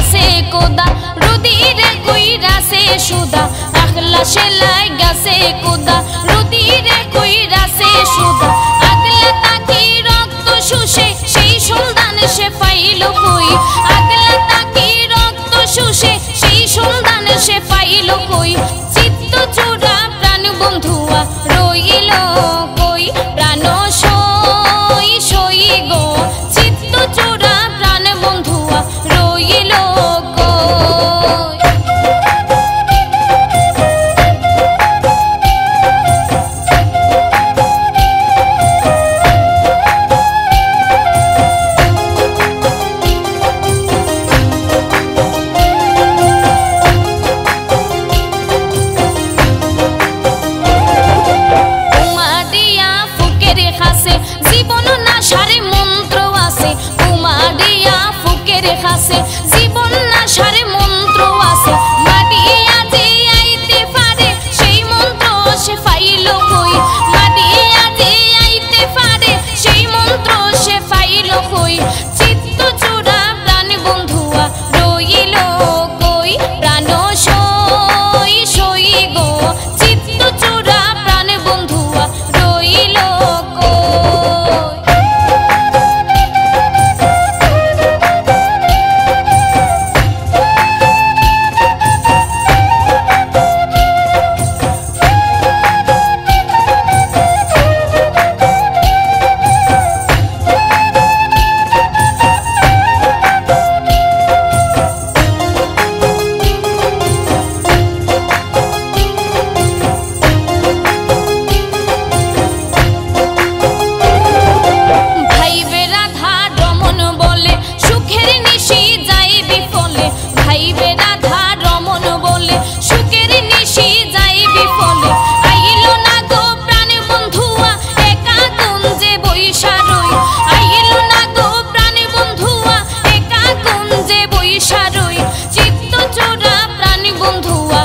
গাছে কোদা রুদিরে কইরাছে সুদা আখলা সেলাই গাছে কোদা রুদিরে কইরাছে সুদা আগলা তাকি রক্ত শুষে সেই সন্ধান সে পাইল কই আগলা তাকি রক্ত শুষে সেই সন্ধান সে পাইল কই চিত্ত চূড়া প্রাণ বন্ধুয়া রইল কই প্রাণ সই সই গো চিত্ত চূড়া প্রাণ বন্ধুয়া রইল জীবন না সারে মন্ত্র আছে কুমারিয়া ফুকের কাছে জীবন না সারে মন্ত্র আছে মাদিয়া যে আইতে পারে সেই মন্ত্র সে পাইল কই মাদিয়া যে আইতে পারে সেই মন্ত্র সে পাইল কই চিত্ত চূড়া প্রাণ বন্ধুয়া রইল কই প্রাণ সই সই গো চিত্ত চূড়া প্রাণ বন্ধুয়া রইল চিত্ত চূড়া প্রাণ বন্ধুয়া